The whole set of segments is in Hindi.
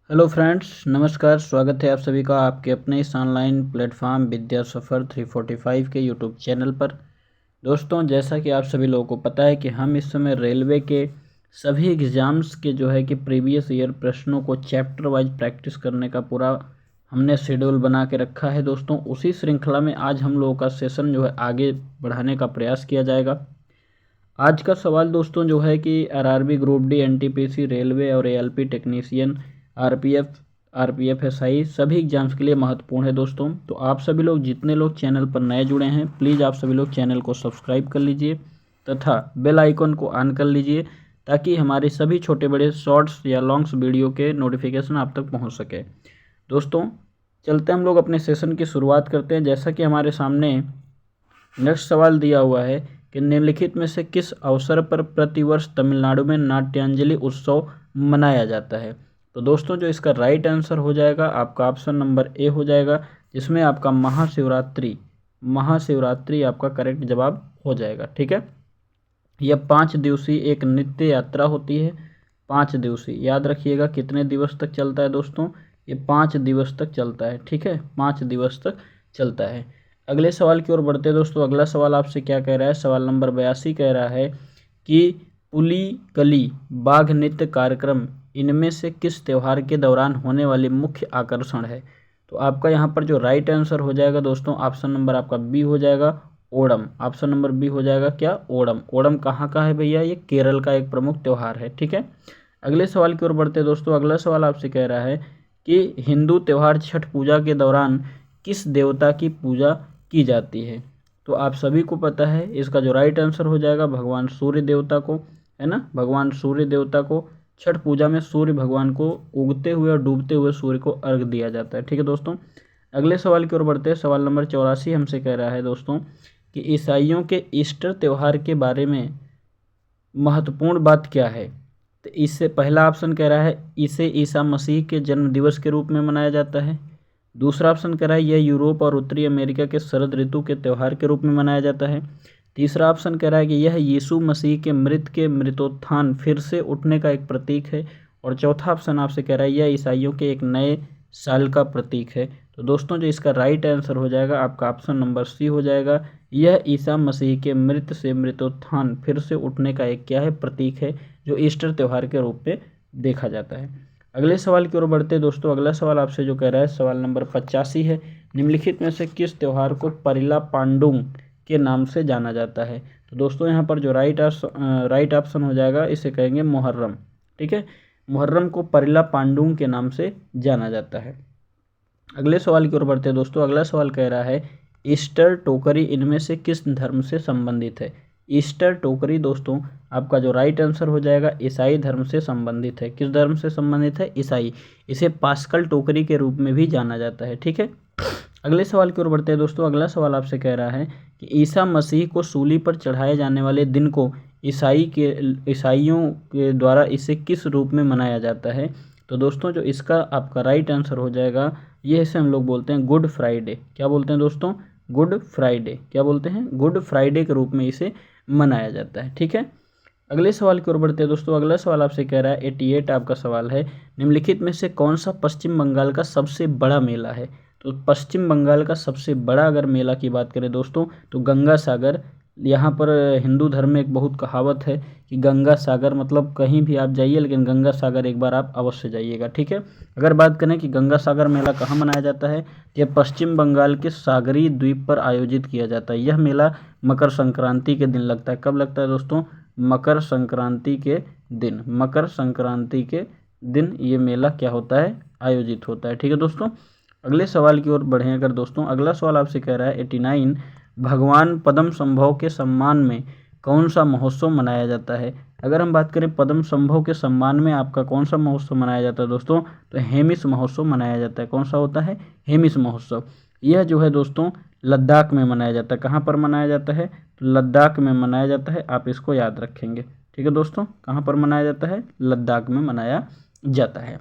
हेलो फ्रेंड्स, नमस्कार। स्वागत है आप सभी का आपके अपने इस ऑनलाइन प्लेटफॉर्म विद्या सफ़र 345 के यूट्यूब चैनल पर। दोस्तों, जैसा कि आप सभी लोगों को पता है कि हम इस समय रेलवे के सभी एग्ज़ाम्स के जो है कि प्रीवियस ईयर प्रश्नों को चैप्टर वाइज प्रैक्टिस करने का पूरा हमने शेड्यूल बना के रखा है। दोस्तों, उसी श्रृंखला में आज हम लोगों का सेशन जो है आगे बढ़ाने का प्रयास किया जाएगा। आज का सवाल दोस्तों जो है कि RRB, group D, NTPC, railway और एएलपी टेक्नीशियन, आरपीएफ एसआई सभी एग्जाम्स के लिए महत्वपूर्ण है। दोस्तों, तो आप सभी लोग जितने लोग चैनल पर नए जुड़े हैं, प्लीज़ आप सभी लोग चैनल को सब्सक्राइब कर लीजिए तथा बेल आइकन को ऑन कर लीजिए ताकि हमारे सभी छोटे बड़े शॉर्ट्स या लॉन्ग्स वीडियो के नोटिफिकेशन आप तक पहुँच सके। दोस्तों, चलते हम लोग अपने सेशन की शुरुआत करते हैं। जैसा कि हमारे सामने नेक्स्ट सवाल दिया हुआ है कि निम्नलिखित में से किस अवसर पर प्रतिवर्ष तमिलनाडु में नाट्यांजलि उत्सव मनाया जाता है। तो दोस्तों, जो इसका राइट आंसर हो जाएगा आपका ऑप्शन नंबर ए हो जाएगा, जिसमें आपका महाशिवरात्रि आपका करेक्ट जवाब हो जाएगा। ठीक है, यह 5 दिवसीय एक नित्य यात्रा होती है। 5 दिवसीय, याद रखिएगा कितने दिवस तक चलता है दोस्तों, ये 5 दिवस तक चलता है। ठीक है, 5 दिवस तक चलता है। अगले सवाल की ओर बढ़ते हैं दोस्तों। अगला सवाल आपसे क्या कह रहा है, सवाल नंबर 82 कह रहा है कि पुलिकली बाघ नृत्य कार्यक्रम इनमें से किस त्यौहार के दौरान होने वाली मुख्य आकर्षण है। तो आपका यहाँ पर जो राइट आंसर हो जाएगा दोस्तों, ऑप्शन नंबर आपका बी हो जाएगा, ओणम। ऑप्शन नंबर बी हो जाएगा क्या, ओणम। ओणम कहाँ का है भैया, ये केरल का एक प्रमुख त्यौहार है। ठीक है, अगले सवाल की ओर बढ़ते हैं दोस्तों। अगला सवाल आपसे कह रहा है कि हिंदू त्यौहार छठ पूजा के दौरान किस देवता की पूजा की जाती है। तो आप सभी को पता है, इसका जो राइट आंसर हो जाएगा भगवान सूर्य देवता को, है ना। भगवान सूर्य देवता को छठ पूजा में सूर्य भगवान को उगते हुए और डूबते हुए सूर्य को अर्घ दिया जाता है। ठीक है दोस्तों, अगले सवाल की ओर बढ़ते हैं। सवाल नंबर 84 हमसे कह रहा है दोस्तों कि ईसाइयों के ईस्टर त्यौहार के बारे में महत्वपूर्ण बात क्या है। तो इससे पहला ऑप्शन कह रहा है इसे ईसा मसीह के जन्म दिवस के रूप में मनाया जाता है। दूसरा ऑप्शन कह रहा है यह यूरोप और उत्तरी अमेरिका के शरद ऋतु के त्यौहार के रूप में मनाया जाता है। तीसरा ऑप्शन कह रहा है कि यह यीशु मसीह के मृतोत्थान फिर से उठने का एक प्रतीक है। और चौथा ऑप्शन आपसे कह रहा है यह ईसाइयों के एक नए साल का प्रतीक है। तो दोस्तों, जो इसका राइट आंसर हो जाएगा आपका ऑप्शन नंबर सी हो जाएगा, यह ईसा मसीह के मृत से मृतोत्थान फिर से उठने का एक क्या है, प्रतीक है, जो ईस्टर त्यौहार के रूप में देखा जाता है। अगले सवाल की ओर बढ़ते दोस्तों। अगला सवाल आपसे जो कह रहा है सवाल नंबर 85 है, निम्नलिखित में से किस त्यौहार को परिला पांडुंग के नाम से जाना जाता है। तो दोस्तों, यहाँ पर जो राइट ऑप्शन हो जाएगा इसे कहेंगे मुहर्रम। ठीक है, मुहर्रम को परिला पांडुंग के नाम से जाना जाता है। अगले सवाल की ओर बढ़ते हैं दोस्तों। अगला सवाल कह रहा है ईस्टर टोकरी इनमें से किस धर्म से संबंधित है। ईस्टर टोकरी दोस्तों, आपका जो राइट आंसर हो जाएगा ईसाई धर्म से संबंधित है। किस धर्म से संबंधित है, ईसाई। इसे पास्कल टोकरी के रूप में भी जाना जाता है। ठीक है, अगले सवाल की ओर बढ़ते हैं दोस्तों। अगला सवाल आपसे कह रहा है कि ईसा मसीह को सूली पर चढ़ाए जाने वाले दिन को ईसाइयों के द्वारा इसे किस रूप में मनाया जाता है। तो दोस्तों, जो इसका आपका राइट आंसर हो जाएगा, ये इसे हम लोग बोलते हैं गुड फ्राइडे। क्या बोलते हैं दोस्तों, गुड फ्राइडे। क्या बोलते हैं, गुड फ्राइडे के रूप में इसे मनाया जाता है। ठीक है, अगले सवाल की ओर बढ़ते हैं दोस्तों। अगला सवाल आपसे कह रहा है 88 आपका सवाल है, निम्नलिखित में से कौन सा पश्चिम बंगाल का सबसे बड़ा मेला है। तो पश्चिम बंगाल का सबसे बड़ा अगर मेला की बात करें दोस्तों, तो गंगा सागर। यहाँ पर हिंदू धर्म में एक बहुत कहावत है कि गंगा सागर मतलब कहीं भी आप जाइए, लेकिन गंगा सागर एक बार आप अवश्य जाइएगा। ठीक है, अगर बात करें कि गंगा सागर मेला कहाँ मनाया जाता है, तो यह पश्चिम बंगाल के सागरी द्वीप पर आयोजित किया जाता है। यह मेला मकर संक्रांति के दिन लगता है। कब लगता है दोस्तों, मकर संक्रांति के दिन। मकर संक्रांति के दिन ये मेला क्या होता है, आयोजित होता है। ठीक है दोस्तों, अगले सवाल की ओर बढ़ें अगर दोस्तों। अगला सवाल आपसे कह रहा है 89, भगवान पद्म संभव के सम्मान में कौन सा महोत्सव मनाया जाता है। अगर हम बात करें पद्म संभव के सम्मान में आपका कौन सा महोत्सव मनाया जाता है दोस्तों, तो हेमिस महोत्सव मनाया जाता है। कौन सा होता है, हेमिस महोत्सव। यह जो है दोस्तों लद्दाख में मनाया जाता है। कहाँ पर मनाया जाता है, तो लद्दाख में मनाया जाता है। आप इसको याद रखेंगे। ठीक है दोस्तों, कहाँ पर मनाया जाता है, लद्दाख में मनाया जाता है।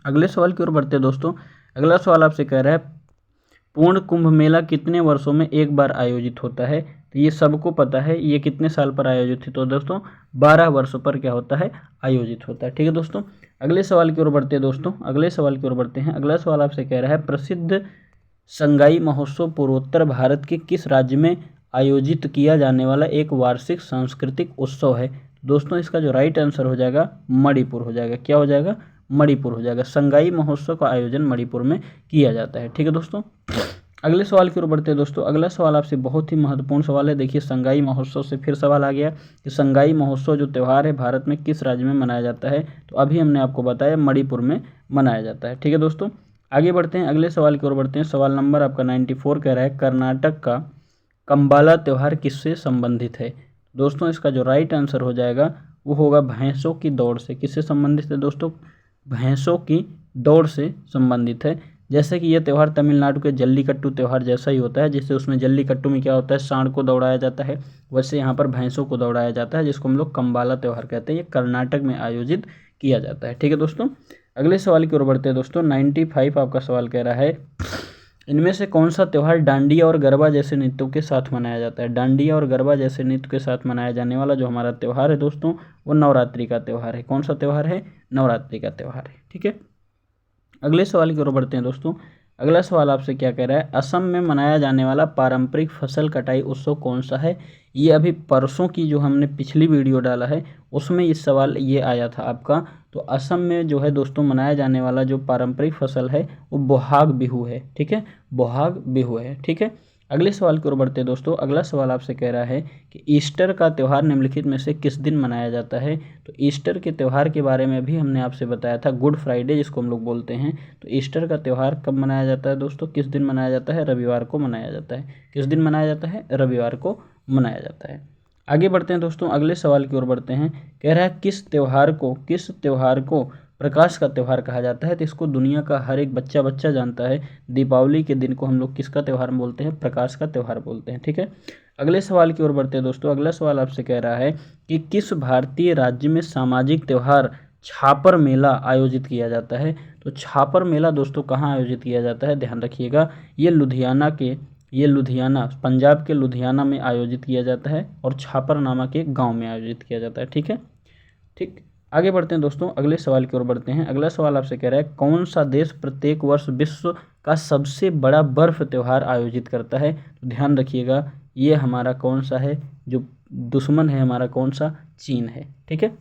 अगले सवाल की ओर बढ़ते हैं दोस्तों। अगला सवाल आपसे कह रहा है पूर्ण कुंभ मेला कितने वर्षों में एक बार आयोजित होता है। तो ये सबको पता है। ये कितने साल पर आयोजित थी? तो दोस्तों 12 वर्षों पर क्या होता है? आयोजित होता है। ठीक है दोस्तों, अगले सवाल की ओर बढ़ते हैं दोस्तों। अगले सवाल की ओर बढ़ते हैं। अगला सवाल आपसे कह रहा है प्रसिद्ध संगाई महोत्सव पूर्वोत्तर भारत के किस राज्य में आयोजित किया जाने वाला एक वार्षिक सांस्कृतिक उत्सव है? दोस्तों इसका जो राइट आंसर हो जाएगा मणिपुर हो जाएगा। क्या हो जाएगा? मणिपुर हो जाएगा। संगाई महोत्सव का आयोजन मणिपुर में किया जाता है। ठीक है दोस्तों, अगले सवाल की ओर बढ़ते हैं दोस्तों। अगला सवाल आपसे बहुत ही महत्वपूर्ण सवाल है। देखिए संगाई महोत्सव से फिर सवाल आ गया कि संगाई महोत्सव जो त्यौहार है भारत में किस राज्य में मनाया जाता है? तो अभी हमने आपको बताया मणिपुर में मनाया जाता है। ठीक है दोस्तों, आगे बढ़ते हैं, अगले सवाल की ओर बढ़ते हैं। सवाल नंबर आपका 94 कह रहा है कर्नाटक का कंबाला त्यौहार किससे संबंधित है? दोस्तों इसका जो राइट आंसर हो जाएगा वो होगा भैंसों की दौड़ से। किससे संबंधित है दोस्तों? भैंसों की दौड़ से संबंधित है। जैसे कि यह त्यौहार तमिलनाडु के जल्लीकट्टू त्यौहार जैसा ही होता है, जिससे उसमें जल्लीकट्टू में क्या होता है? सांड को दौड़ाया जाता है, वैसे यहाँ पर भैंसों को दौड़ाया जाता है, जिसको हम लोग कंबाला त्यौहार कहते हैं। ये कर्नाटक में आयोजित किया जाता है। ठीक है दोस्तों, अगले सवाल की ओर बढ़ते हैं दोस्तों। 95 आपका सवाल कह रहा है इनमें से कौन सा त्यौहार डांडिया और गरबा जैसे नृत्यों के साथ मनाया जाता है? डांडिया और गरबा जैसे नृत्य के साथ मनाया जाने वाला जो हमारा त्यौहार है दोस्तों वो नवरात्रि का त्यौहार है। कौन सा त्यौहार है? नवरात्रि का त्यौहार है। ठीक है, अगले सवाल की ओर बढ़ते हैं दोस्तों। अगला सवाल आपसे क्या कह रहा है? असम में मनाया जाने वाला पारंपरिक फसल कटाई उत्सव कौन सा है? ये अभी परसों की जो हमने पिछली वीडियो डाला है उसमें इस सवाल ये आया था आपका। तो असम में जो है दोस्तों मनाया जाने वाला जो पारंपरिक फसल है वो बोहाग बिहू है। ठीक है, बोहाग बिहू है। ठीक है, अगले सवाल की ओर बढ़ते हैं दोस्तों। अगला सवाल आपसे कह रहा है कि ईस्टर का त्यौहार निम्नलिखित में से किस दिन मनाया जाता है? तो ईस्टर के त्यौहार के बारे में भी हमने आपसे बताया था, गुड फ्राइडे जिसको हम लोग बोलते हैं। तो ईस्टर का त्यौहार कब मनाया जाता है दोस्तों? किस दिन मनाया जाता है? रविवार को मनाया जाता है। किस दिन मनाया जाता है? रविवार को मनाया जाता है। आगे बढ़ते हैं दोस्तों, अगले सवाल की ओर बढ़ते हैं। कह रहा है किस त्यौहार को प्रकाश का त्यौहार कहा जाता है? तो इसको दुनिया का हर एक बच्चा जानता है। दीपावली के दिन को हम लोग किसका त्यौहार बोलते हैं? प्रकाश का त्यौहार बोलते हैं। ठीक है, अगले सवाल की ओर बढ़ते हैं दोस्तों। अगला सवाल आपसे कह रहा है कि किस भारतीय राज्य में सामाजिक त्यौहार छापर मेला आयोजित किया जाता है? तो छापर मेला दोस्तों कहाँ आयोजित किया जाता है? ध्यान रखिएगा, ये लुधियाना पंजाब के लुधियाना में आयोजित किया जाता है और छापर नामक एक गाँव में आयोजित किया जाता है। ठीक है, ठीक, आगे बढ़ते हैं दोस्तों। अगले सवाल की ओर बढ़ते हैं। अगला सवाल आपसे कह रहा है कौन सा देश प्रत्येक वर्ष विश्व का सबसे बड़ा बर्फ त्यौहार आयोजित करता है? तो ध्यान रखिएगा ये हमारा कौन सा है? जो दुश्मन है हमारा कौन सा? चीन है। ठीक है,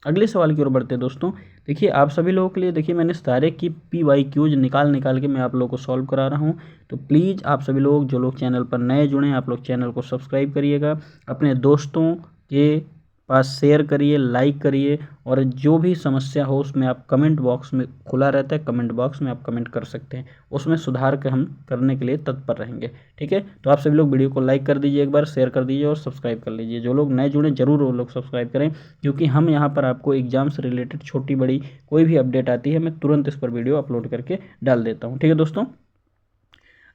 अगले सवाल की ओर बढ़ते हैं दोस्तों। देखिए आप सभी लोगों के लिए देखिए मैंने सारे की PYQs निकाल के मैं आप लोगों को सॉल्व करा रहा हूँ। तो प्लीज़ आप सभी लोग जो लोग चैनल पर नए जुड़े आप लोग चैनल को सब्सक्राइब करिएगा, अपने दोस्तों के पास शेयर करिए, लाइक करिए, और जो भी समस्या हो उसमें आप कमेंट बॉक्स में खुला रहता है, कमेंट बॉक्स में आप कमेंट कर सकते हैं, उसमें सुधार के हम करने के लिए तत्पर रहेंगे। ठीक है, तो आप सभी लोग वीडियो को लाइक कर दीजिए, एक बार शेयर कर दीजिए और सब्सक्राइब कर लीजिए। जो लोग नए जुड़े जरूर वो लोग सब्सक्राइब करें, क्योंकि हम यहाँ पर आपको एग्जाम से रिलेटेड छोटी बड़ी कोई भी अपडेट आती है मैं तुरंत इस पर वीडियो अपलोड करके डाल देता हूँ। ठीक है दोस्तों,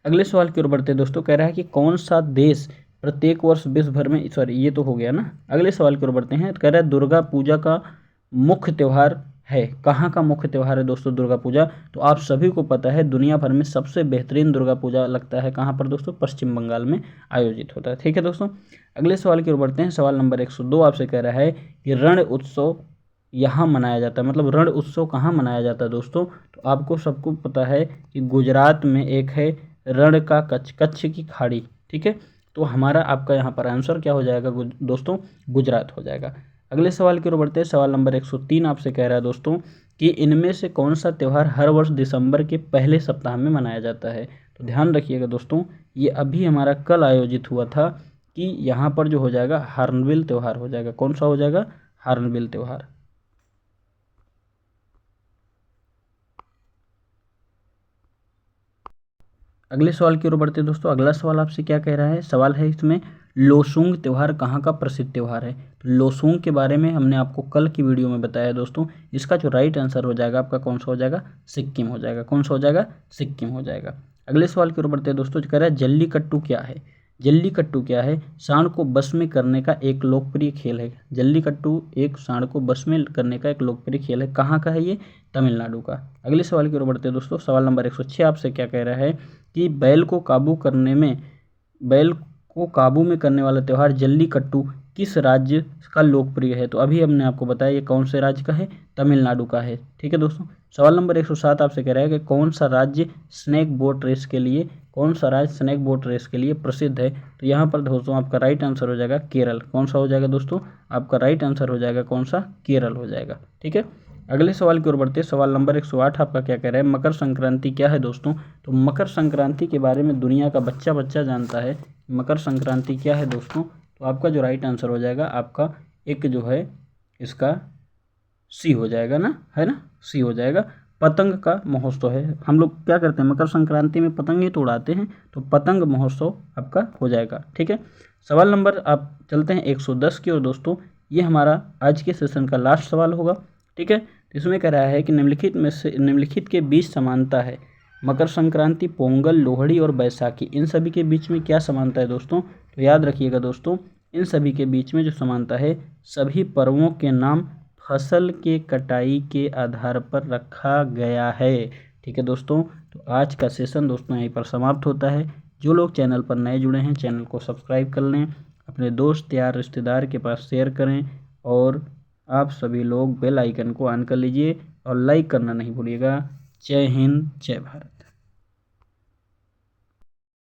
अगले सवाल की ओर बढ़ते हैं दोस्तों। कह रहा है कि कौन सा देश प्रत्येक वर्ष विश्व भर में, सॉरी ये तो हो गया ना, अगले सवाल की ओर बढ़ते हैं। कह रहा है दुर्गा पूजा का मुख्य त्यौहार है, कहाँ का मुख्य त्यौहार है दोस्तों दुर्गा पूजा? तो आप सभी को पता है दुनिया भर में सबसे बेहतरीन दुर्गा पूजा लगता है कहाँ पर दोस्तों? पश्चिम बंगाल में आयोजित होता है। ठीक है दोस्तों, अगले सवाल की ओर बढ़ते हैं। सवाल नंबर 102 आपसे कह रहा है कि रण उत्सव यहाँ मनाया जाता है, मतलब रण उत्सव कहाँ मनाया जाता है दोस्तों? तो आपको सबको पता है कि गुजरात में एक है रण का कच्छ की खाड़ी। ठीक है, तो हमारा आपका यहाँ पर आंसर क्या हो जाएगा दोस्तों? गुजरात हो जाएगा। अगले सवाल की ओर बढ़ते हैं। सवाल नंबर 103 आपसे कह रहा है दोस्तों कि इनमें से कौन सा त्यौहार हर वर्ष दिसंबर के पहले सप्ताह में मनाया जाता है? तो ध्यान रखिएगा दोस्तों, ये अभी हमारा कल आयोजित हुआ था कि यहाँ पर जो हो जाएगा हार्नबिल त्यौहार हो जाएगा। कौन सा हो जाएगा? हार्नबिल त्यौहार। अगले सवाल की ओर बढ़ते हैं दोस्तों। अगला सवाल आपसे क्या कह रहा है? सवाल है इसमें लोसूंग त्यौहार कहाँ का प्रसिद्ध त्यौहार है? तो लोसूंग के बारे में हमने आपको कल की वीडियो में बताया दोस्तों। इसका जो राइट आंसर हो जाएगा आपका कौन सा हो जाएगा? सिक्किम हो जाएगा। कौन सा हो जाएगा? सिक्किम हो जाएगा। अगले सवाल की ओर बढ़ते हैं दोस्तों। जो कह रहा है जल्लीकट्टू क्या है? जल्लीकट्टू क्या है? सांड को बस में करने का एक लोकप्रिय खेल है। जल्लीकट्टू एक सांड को बस में करने का एक लोकप्रिय खेल है। कहाँ का है ये? तमिलनाडु का। अगले सवाल की ओर बढ़ते हैं दोस्तों। सवाल नंबर 106 आपसे क्या कह रहा है कि बैल को को काबू में करने वाला त्यौहार जल्लीकट्टू किस राज्य का लोकप्रिय है? तो अभी हमने आपको बताया ये कौन से राज्य का है, तमिलनाडु का है। ठीक है दोस्तों। सवाल नंबर 107 आपसे कह रहा है कि कौन सा राज्य स्नैक बोट रेस के लिए प्रसिद्ध है? तो यहाँ पर दोस्तों आपका राइट आंसर हो जाएगा केरल। कौन सा हो जाएगा दोस्तों? आपका राइट आंसर हो जाएगा कौन सा? केरल हो जाएगा। ठीक है। अगले सवाल की ओर बढ़ते हैं। सवाल नंबर 108 आपका क्या कह रहा है? मकर संक्रांति क्या है दोस्तों? तो मकर संक्रांति के बारे में दुनिया का बच्चा जानता है। मकर संक्रांति क्या है दोस्तों? तो आपका जो राइट आंसर हो जाएगा आपका एक जो है इसका सी हो जाएगा ना, है ना, सी हो जाएगा। पतंग का महोत्सव है। हम लोग क्या करते हैं मकर संक्रांति में पतंग ही तो उड़ाते हैं, तो पतंग महोत्सव आपका हो जाएगा। ठीक है। सवाल नंबर आप चलते हैं 110 की ओर दोस्तों। ये हमारा आज के सेशन का लास्ट सवाल होगा। ठीक है। इसमें कह रहा है कि निम्नलिखित के बीच समानता है। मकर संक्रांति, पोंगल, लोहड़ी और बैसाखी, इन सभी के बीच में क्या समानता है दोस्तों? तो याद रखिएगा दोस्तों, इन सभी के बीच में जो समानता है, सभी पर्वों के नाम फसल के कटाई के आधार पर रखा गया है। ठीक है दोस्तों। तो आज का सेशन दोस्तों यहीं पर समाप्त होता है। जो लोग चैनल पर नए जुड़े हैं चैनल को सब्सक्राइब कर लें, अपने दोस्त यार रिश्तेदार के पास शेयर करें, और आप सभी लोग बेल आइकन को ऑन कर लीजिए और लाइक करना नहीं भूलिएगा। जय हिंद, जय भारत।